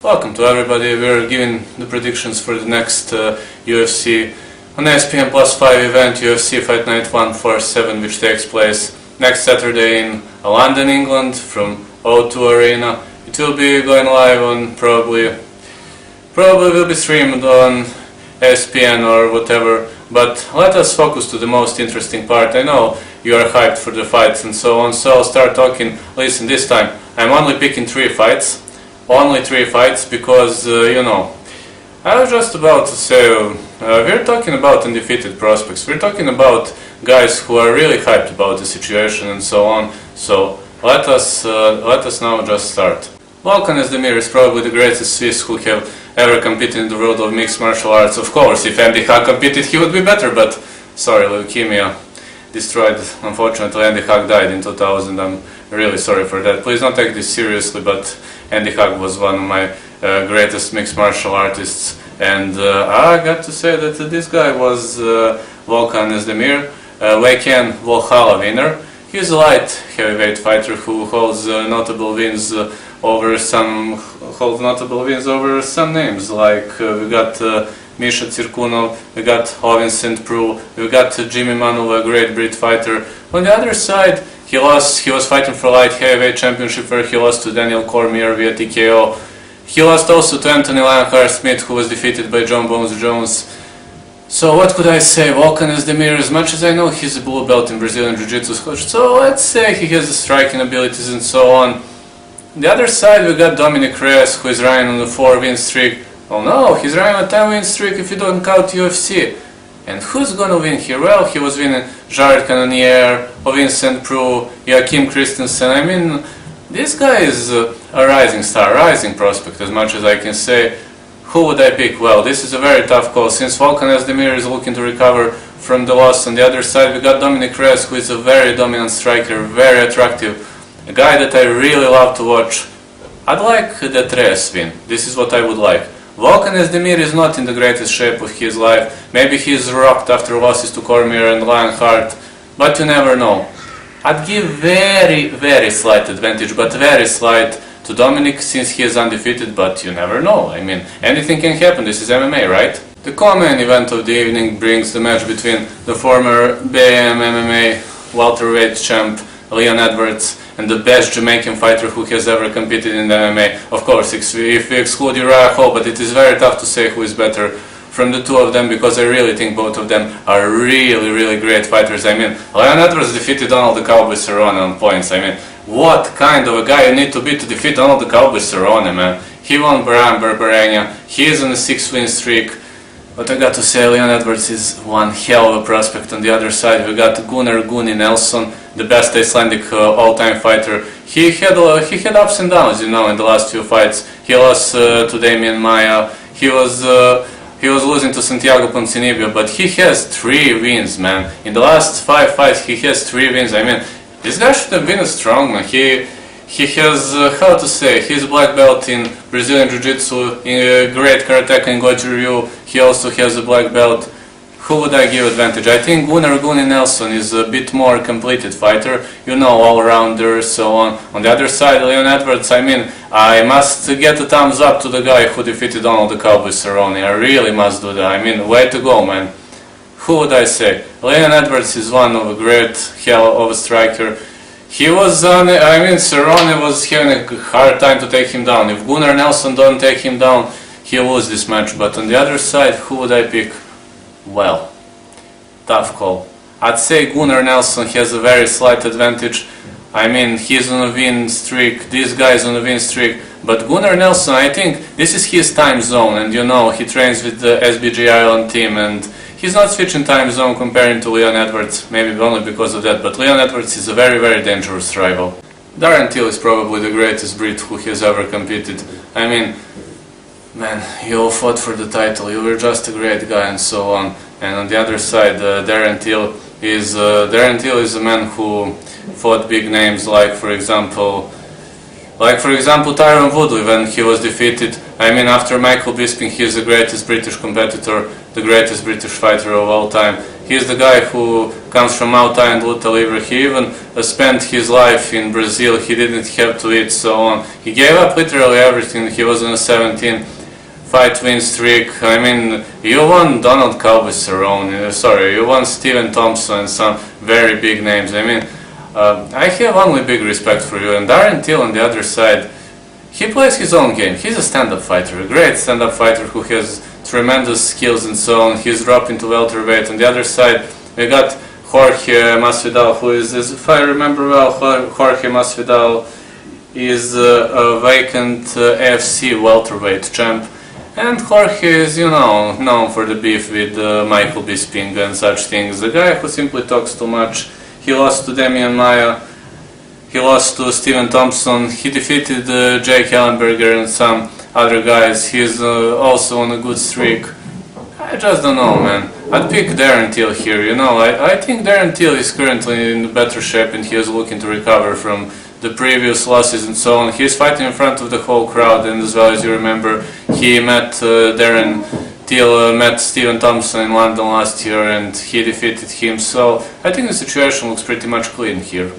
Welcome to everybody. We're giving the predictions for the next UFC on ESPN Plus 5 event, UFC Fight Night 147, which takes place next Saturday in London, England, from O2 Arena. It will be going live on probably will be streamed on ESPN or whatever. But let us focus to the most interesting part. I know you are hyped for the fights and so on, so I'll start talking. Listen, this time I'm only picking 3 fights. Only 3 fights because, you know, I was just about to say, we're talking about undefeated prospects, we're talking about guys who are really hyped about the situation and so on, so let us now just start. VOLKAN is probably the greatest Swiss who have ever competed in the world of mixed martial arts. Of course, if Andy Hug competed he would be better, but sorry, leukemia destroyed, unfortunately. Andy Hug died in 2000, I'm really sorry for that. Please don't take this seriously, but Andy Hug was one of my greatest mixed martial artists, and I got to say that this guy was VOLKAN OEZDEMIR, Weekend Valhalla winner. He's a light heavyweight fighter who holds notable wins over some names, like we got Misha Cirkunov, we got Ovin St. Preux, we got Jimmy Manuel, a great Brit fighter. On the other side, he was fighting for light heavyweight championship, where he lost to Daniel Cormier via TKO. He lost also to Anthony Lionheart Smith, who was defeated by John Bones Jones. So what could I say? VOLKAN OEZDEMIR, as much as I know he's a blue belt in Brazilian Jiu-Jitsu, so let's say he has the striking abilities and so on. On the other side we got DOMINICK REYES, who is riding on a 4-win streak. Oh no, he's riding on a 10-win streak if you don't count UFC. And who's gonna win here? Well, he was winning Jared Cannonier, Ovin St. Preux, Joachim Christensen. I mean, this guy is a rising star, rising prospect, as much as I can say. Who would I pick? Well, this is a very tough call, since VOLKAN OEZDEMIR is looking to recover from the loss. On the other side we got DOMINICK REYES, who is a very dominant striker, very attractive, a guy that I really love to watch. I'd like that Reyes win. This is what I would like. VOLKAN OEZDEMIR is not in the greatest shape of his life. Maybe he's rocked after losses to Cormier and Lionheart, but you never know. I'd give very slight advantage, but very slight, to Dominic, since he is undefeated, but you never know. I mean, anything can happen. This is MMA, right? The co-main event of the evening brings the match between the former BAM MMA welterweight champ Leon Edwards and the best Jamaican fighter who has ever competed in the MMA. Of course, if we exclude Uriah Hall, but it is very tough to say who is better from the two of them, because I really think both of them are really great fighters. I mean, Leon Edwards defeated Donald the Cowboy Cerrone on points. I mean, what kind of a guy you need to be to defeat Donald the Cowboy Cerrone, man? He won Brian Barberena, he is on a 6-win streak. But I got to say, Leon Edwards is one hell of a prospect. On the other side we got Gunnar "Gunny" Nelson, the best Icelandic all-time fighter. He had ups and downs, you know, in the last few fights. He lost to Damian Maia, he was losing to Santiago Ponzinibbio, but he has 3 wins, man. In the last 5 fights he has 3 wins. I mean, this guy should have been a strongman. He has, how to say, he's a black belt in Brazilian Jiu-Jitsu, in great karateka in Goju Ryu. He also has a black belt. Who would I give advantage? I think Gunnar "Gunny" Nelson is a bit more completed fighter, you know, all-rounder, so on. On the other side, Leon Edwards, I mean, I must get a thumbs up to the guy who defeated Donald the Cowboy Cerrone. I really must do that. I mean, way to go, man. Who would I say? Leon Edwards is one of a great hell of a striker. He was on, I mean, Cerrone was having a hard time to take him down. If Gunnar Nelson don't take him down, he'll lose this match. But on the other side, who would I pick? Well, tough call. I'd say Gunnar Nelson has a very slight advantage. I mean, he's on a win streak, this guy's on a win streak. But Gunnar Nelson, I think this is his time zone, and you know, he trains with the SBG Island team, and he's not switching time zone comparing to Leon Edwards, maybe only because of that, but Leon Edwards is a very dangerous rival. Darren Till is probably the greatest Brit who has ever competed. I mean, man, you all fought for the title, you were just a great guy and so on. And on the other side, Darren Till is a man who fought big names, like for example Tyron Woodley when he was defeated. I mean, after Michael Bisping, he is the greatest British competitor, the greatest British fighter of all time. He's the guy who comes from Altai and Luta Livre. He even spent his life in Brazil. He didn't have to eat, so on. He gave up literally everything. He was on a 17-fight win streak. I mean, you won Donald Calvis-Cerrone, sorry, you won Stephen Thompson and some very big names. I mean, I have only big respect for you. And Darren Till on the other side, he plays his own game. He's a stand-up fighter, a great stand-up fighter who has tremendous skills and so on. He's dropped into welterweight. On the other side, we got Jorge Masvidal, who is, if I remember well, Jorge Masvidal is a vacant AFC welterweight champ. And Jorge is, you know, known for the beef with Michael Bisping and such things. The guy who simply talks too much. He lost to Demian Maia. He lost to Stephen Thompson. He defeated Jake Ellenberger and some other guys. He's also on a good streak. I just don't know, man. I'd pick Darren Till here, you know. I think Darren Till is currently in better shape and he is looking to recover from the previous losses and so on. He's fighting in front of the whole crowd, and as well as you remember, he met Darren Till met Stephen Thompson in London last year and he defeated him. So I think the situation looks pretty much clean here.